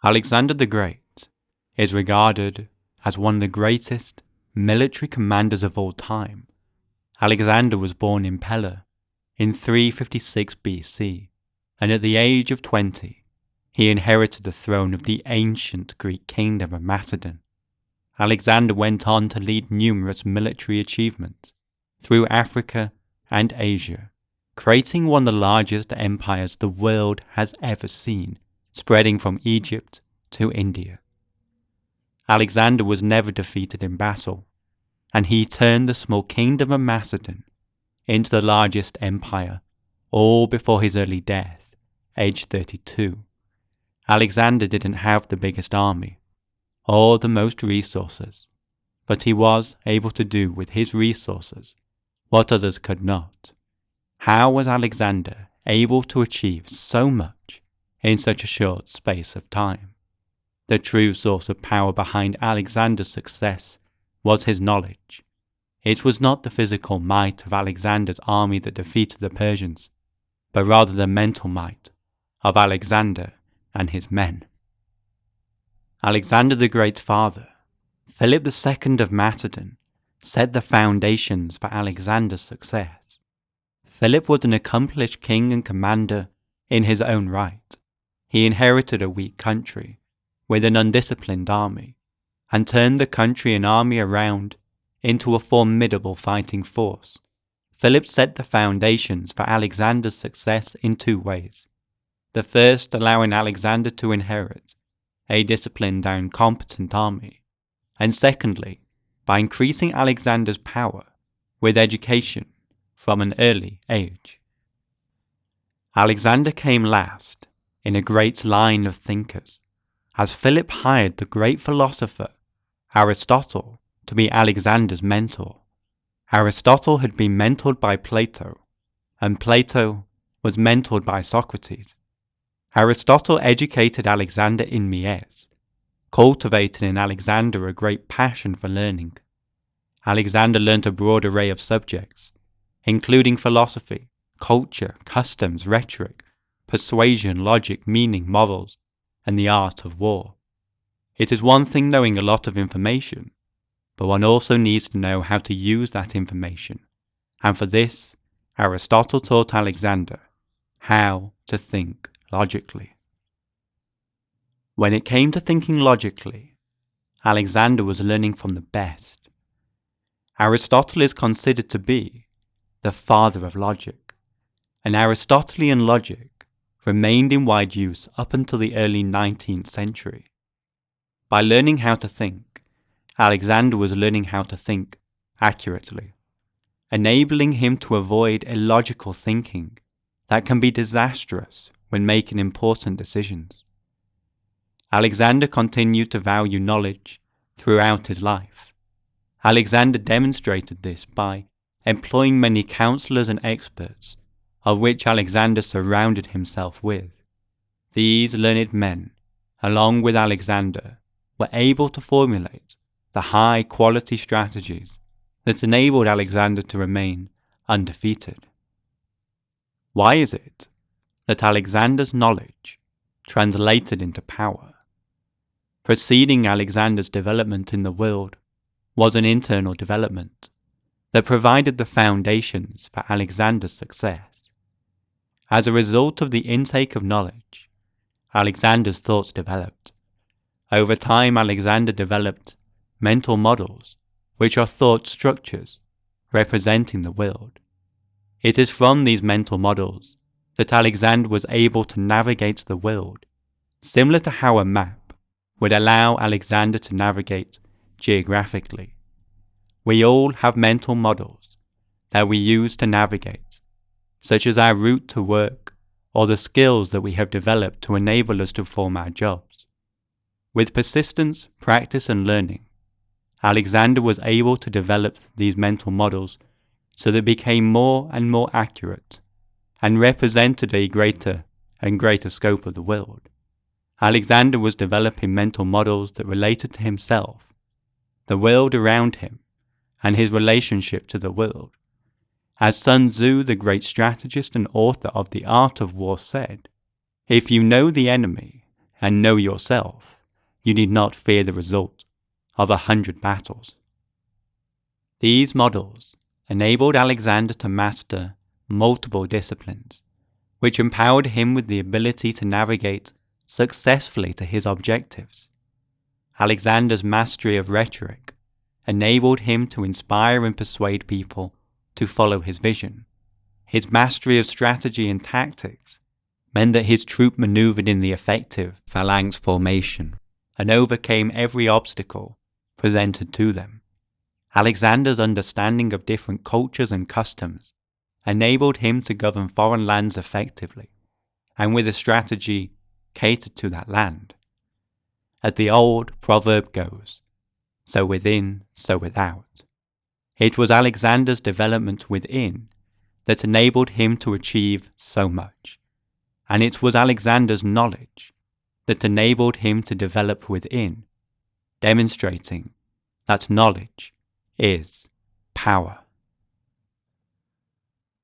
Alexander the Great is regarded as one of the greatest military commanders of all time. Alexander was born in Pella in 356 BC, and at the age of 20, he inherited the throne of the ancient Greek kingdom of Macedon. Alexander went on to lead numerous military achievements through Africa and Asia, creating one of the largest empires the world has ever seen, spreading from Egypt to India. Alexander was never defeated in battle, and he turned the small kingdom of Macedon into the largest empire, all before his early death, aged 32. Alexander didn't have the biggest army, or the most resources, but he was able to do with his resources what others could not. How was Alexander able to achieve so much in such a short space of time? The true source of power behind Alexander's success was his knowledge. It was not the physical might of Alexander's army that defeated the Persians, but rather the mental might of Alexander and his men. Alexander the Great's father, Philip II of Macedon, set the foundations for Alexander's success. Philip was an accomplished king and commander in his own right. He inherited a weak country with an undisciplined army, and turned the country and army around into a formidable fighting force. Philip set the foundations for Alexander's success in two ways. The first, allowing Alexander to inherit a disciplined and competent army, and secondly, by increasing Alexander's power with education from an early age. Alexander came last in a great line of thinkers, as Philip hired the great philosopher Aristotle to be Alexander's mentor. Aristotle had been mentored by Plato, and Plato was mentored by Socrates. Aristotle educated Alexander in Mies, cultivated in Alexander a great passion for learning. Alexander learnt a broad array of subjects, including philosophy, culture, customs, rhetoric, persuasion, logic, meaning, morals, and the art of war. It is one thing knowing a lot of information, but one also needs to know how to use that information, and for this, Aristotle taught Alexander how to think logically. When it came to thinking logically, Alexander was learning from the best. Aristotle is considered to be the father of logic, and Aristotelian logic remained in wide use up until the early 19th century. By learning how to think, Alexander was learning how to think accurately, enabling him to avoid illogical thinking that can be disastrous when making important decisions. Alexander continued to value knowledge throughout his life. Alexander demonstrated this by employing many counselors and experts, of which Alexander surrounded himself with. These learned men, along with Alexander, were able to formulate the high-quality strategies that enabled Alexander to remain undefeated. Why is it that Alexander's knowledge translated into power? Preceding Alexander's development in the world was an internal development that provided the foundations for Alexander's success. As a result of the intake of knowledge, Alexander's thoughts developed. Over time, Alexander developed mental models, which are thought structures representing the world. It is from these mental models that Alexander was able to navigate the world, similar to how a map would allow Alexander to navigate geographically. We all have mental models that we use to navigate, such as our route to work or the skills that we have developed to enable us to perform our jobs. With persistence, practice and learning, Alexander was able to develop these mental models so they became more and more accurate and represented a greater and greater scope of the world. Alexander was developing mental models that related to himself, the world around him, and his relationship to the world. As Sun Tzu, the great strategist and author of The Art of War, said, "If you know the enemy and know yourself, you need not fear the result of 100 battles. These models enabled Alexander to master multiple disciplines, which empowered him with the ability to navigate successfully to his objectives. Alexander's mastery of rhetoric enabled him to inspire and persuade people to follow his vision. His mastery of strategy and tactics meant that his troop maneuvered in the effective phalanx formation and overcame every obstacle presented to them. Alexander's understanding of different cultures and customs enabled him to govern foreign lands effectively, and with a strategy catered to that land. As the old proverb goes, so within, so without. It was Alexander's development within that enabled him to achieve so much, and it was Alexander's knowledge that enabled him to develop within, demonstrating that knowledge is power.